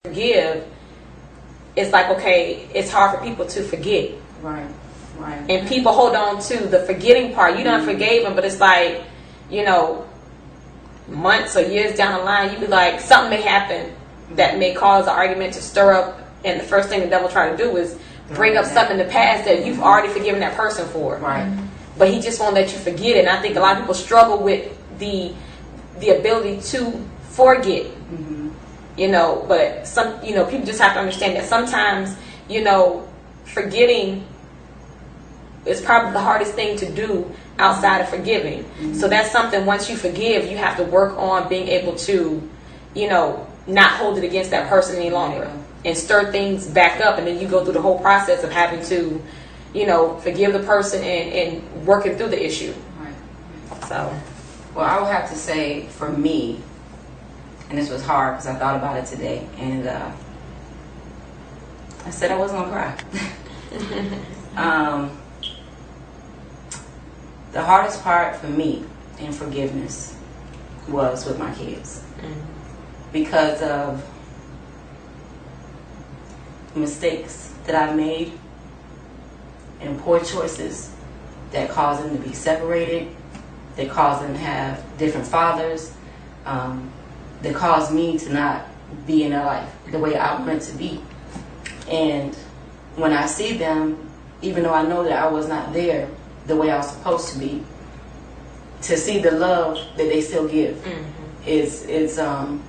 forgive, it's like, okay, it's hard for people to forget. Right. And people hold on to the forgetting part. You done forgave them, but it's like, months or years down the line, you be like, something may happen that may cause an argument to stir up, and the first thing the devil try to do is bring up something in the past that you've already forgiven that person for. Right. But he just won't let you forget it. And I think a lot of people struggle with the ability to forget. But some people just have to understand that sometimes forgetting is probably the hardest thing to do outside of forgiving. So that's something, once you forgive, you have to work on being able to not hold it against that person any longer and stir things back up. And then you go through the whole process of having to forgive the person and working through the issue. Right. So, well, I would have to say, for me, and this was hard because I thought about it today, and I said I wasn't gonna cry. The hardest part for me in forgiveness was with my kids, because of mistakes that I've made and poor choices that caused them to be separated, that caused them to have different fathers, that caused me to not be in their life the way I wanted to be. And when I see them, even though I know that I was not there the way I was supposed to be, to see the love that they still give is I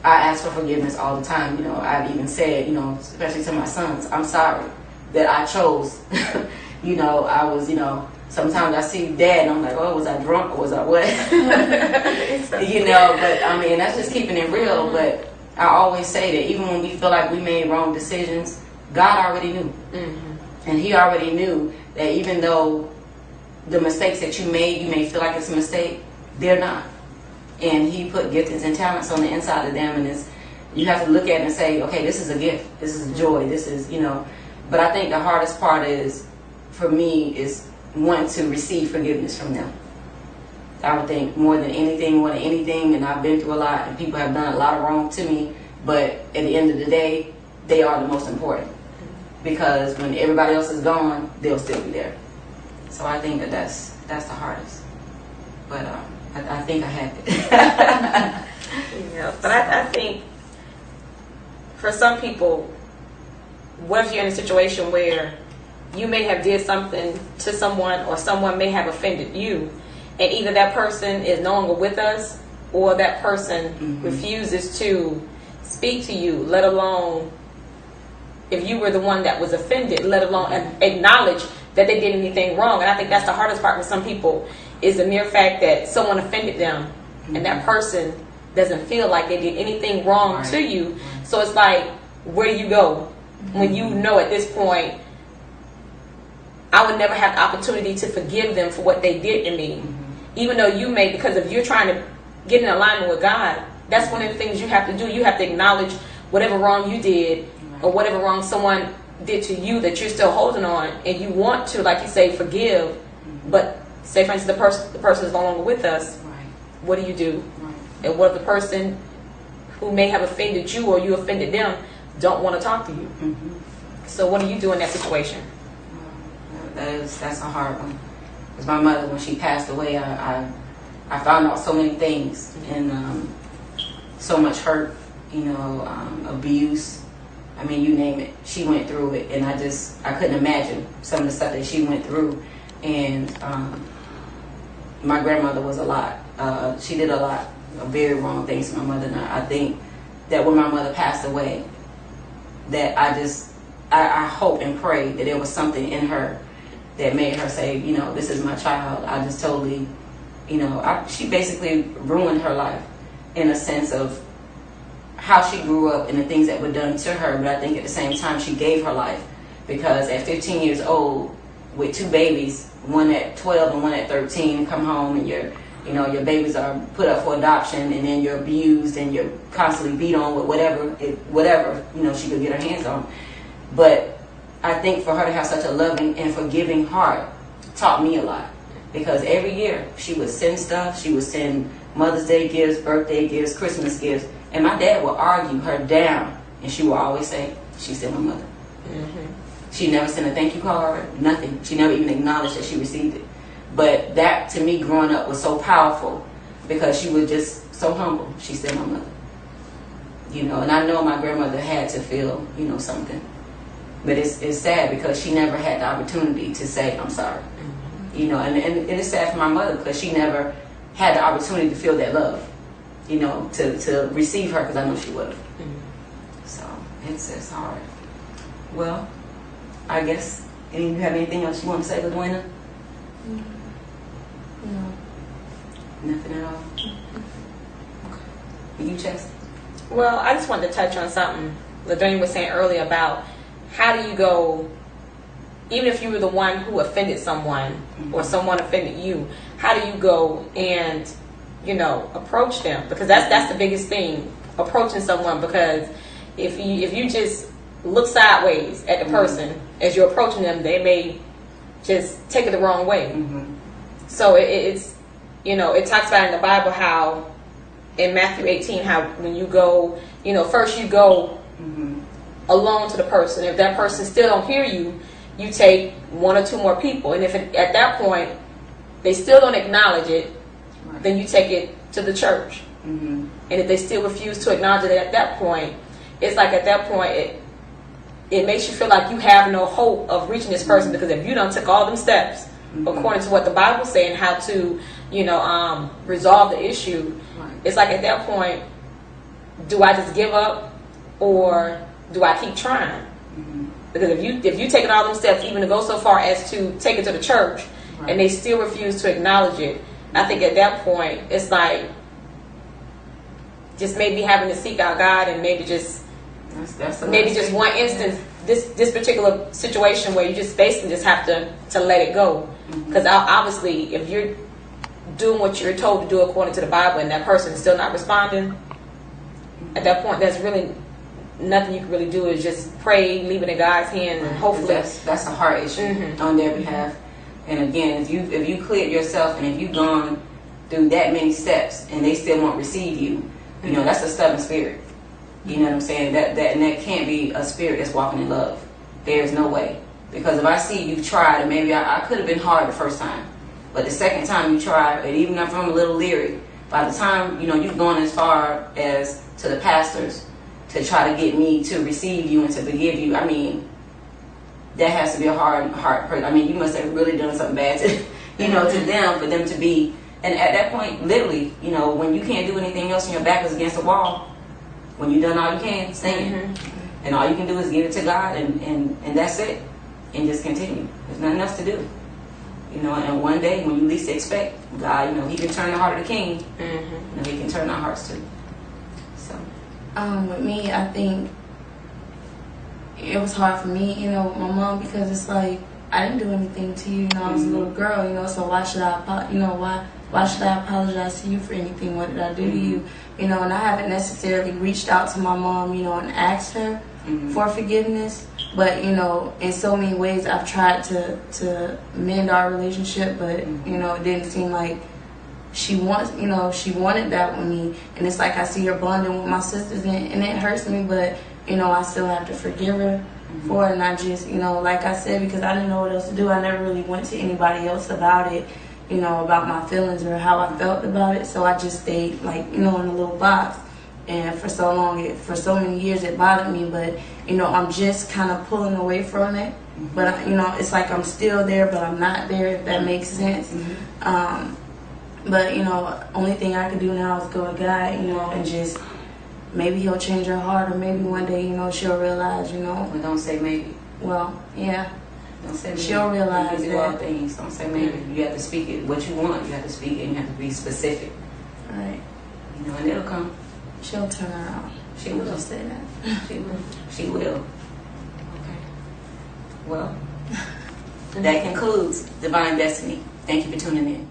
ask for forgiveness all the time. I've even said, especially to my sons, I'm sorry that I chose. I was, sometimes I see Dad and I'm like, oh, was I drunk or was I what? But I mean, that's just keeping it real. But I always say that even when we feel like we made wrong decisions, God already knew. And he already knew that even though the mistakes that you may feel like it's a mistake, they're not. And he put giftings and talents on the inside of them, and you have to look at it and say, okay, this is a gift, this is a joy, this is, But I think the hardest part for me is wanting to receive forgiveness from them. I would think more than anything, and I've been through a lot, and people have done a lot of wrong to me, but at the end of the day, they are the most important. Because when everybody else is gone, they'll still be there. So I think that's the hardest. But I think I have it. But I think for some people, what if you're in a situation where you may have did something to someone, or someone may have offended you, and either that person is no longer with us, or that person refuses to speak to you, let alone if you were the one that was offended, let alone acknowledge that they did anything wrong. And I think that's the hardest part for some people, is the mere fact that someone offended them and that person doesn't feel like they did anything wrong to you. So it's like, where do you go when you know at this point, I would never have the opportunity to forgive them for what they did to me, even though you may, because if you're trying to get in alignment with God, that's one of the things you have to do. You have to acknowledge whatever wrong you did, or whatever wrong someone did to you that you're still holding on, and you want to, like you say, forgive, but say for instance the person is no longer with us. What do you do? And what if the person who may have offended you, or you offended them, don't want to talk to you? So what do you do in that situation? That's a hard one. Because my mother, when she passed away, I found out so many things, and so much hurt, abuse. I mean, you name it. She went through it, and I couldn't imagine some of the stuff that she went through. And my grandmother was a lot. She did a lot of very wrong things to my mother. And I think that when my mother passed away, that I hope and pray that there was something in her that made her say, this is my child. I just totally, she basically ruined her life in a sense of how she grew up and the things that were done to her. But I think at the same time, she gave her life, because at 15 years old, with two babies, one at 12 and one at 13, come home and your babies are put up for adoption, and then you're abused and you're constantly beat on with whatever she could get her hands on. But I think for her to have such a loving and forgiving heart taught me a lot, because every year she would send stuff. She would send Mother's Day gifts, birthday gifts, Christmas gifts, and my dad would argue her down And she will always say, she's still my mother. Mm-hmm. She never sent a thank you card, nothing. She never even acknowledged that she received it. But that, to me, growing up was so powerful because she was just so humble. She's still my mother. You know, and I know my grandmother had to feel, you know, something. But it's sad because she never had the opportunity to say, I'm sorry. Mm-hmm. You know, and it's sad for my mother because she never had the opportunity to feel that love, you know, to receive her, because I know she would have. Mm-hmm. So it's hard. Well, I guess, you have anything else you want to say, LaDuana? No. Nothing at all? Okay. You, Chess? Well, I just wanted to touch on something LaDuana was saying earlier about how do you go, even if you were the one who offended someone or someone offended you, how do you go and, you know, approach them? Because that's the biggest thing, approaching someone. Because if you just look sideways at the person as you're approaching them, they may just take it the wrong way. Mm-hmm. So it's, you know, it talks about in the Bible how in Matthew 18, how when you go, you know, first you go alone to the person. If that person still don't hear you, you take one or two more people. And if at that point they still don't acknowledge it, Right. then you take it to the church. Mm-hmm. And if they still refuse to acknowledge it at that point, it's like at that point it makes you feel like you have no hope of reaching this person, because if you don't took all them steps according to what the Bible's saying, how to, you know, resolve the issue, Right. it's like at that point, do I just give up or do I keep trying? Because if you taking all them steps, even to go so far as to take it to the church, Right. and they still refuse to acknowledge it, I think at that point it's like just maybe having to seek out God, and maybe just That's maybe just one instance, this particular situation where you just basically just have to let it go. Because obviously if you're doing what you're told to do according to the Bible and that person is still not responding, at that point there's really nothing you can really do. Is just pray, leave it in God's hands, and hopefully that's a heart issue on their behalf. And again, if you cleared yourself, and if you've gone through that many steps and they still won't receive you, you know, that's a stubborn spirit. You know what I'm saying? That can't be a spirit that's walking in love. There's no way. Because if I see you tried, and maybe I could have been hard the first time, but the second time you try, and even if I'm a little leery, by the time, you know, you've gone as far as to the pastors to try to get me to receive you and to forgive you, I mean, that has to be a hard person. I mean, you must have really done something bad to, you know, to them, for them to be. And at that point, literally, you know, when you can't do anything else and your back is against the wall, when you've done all you can, stand. And all you can do is give it to God, and that's it. And just continue. There's nothing else to do. You know, and one day when you least expect, God, you know, He can turn the heart of the king. You know, He can turn our hearts too. So. With me, I think it was hard for me, you know, with my mom, because it's like I didn't do anything to you. You know, I was a little girl, you know, so why should I, you know, why should I apologize to you for anything? What did I do to you? You know, and I haven't necessarily reached out to my mom, you know, and asked her for forgiveness. But, you know, in so many ways I've tried to mend our relationship, but, you know, it didn't seem like she wanted that with me. And it's like I see her bonding with my sisters, and it hurts me, but, you know, I still have to forgive her for it. And I just, you know, like I said, because I didn't know what else to do, I never really went to anybody else about it, you know, about my feelings or how I felt about it. So I just stayed, like, you know, in a little box. And for so long, for so many years, it bothered me. But, you know, I'm just kind of pulling away from it. But, you know, it's like I'm still there, but I'm not there, if that makes sense. But, you know, only thing I can do now is go to God, you know, and just maybe He'll change her heart, or maybe one day, you know, she'll realize, you know. Well, don't say maybe. Well, yeah. Don't say maybe. She'll realize you do all that. things. Don't say maybe. You have to speak it. What you want, you have to speak it, and you have to be specific. Right. You know, and it'll come. She'll turn around. She will. Just say that. She will. She will. Okay. Well, that concludes Divine Destiny. Thank you for tuning in.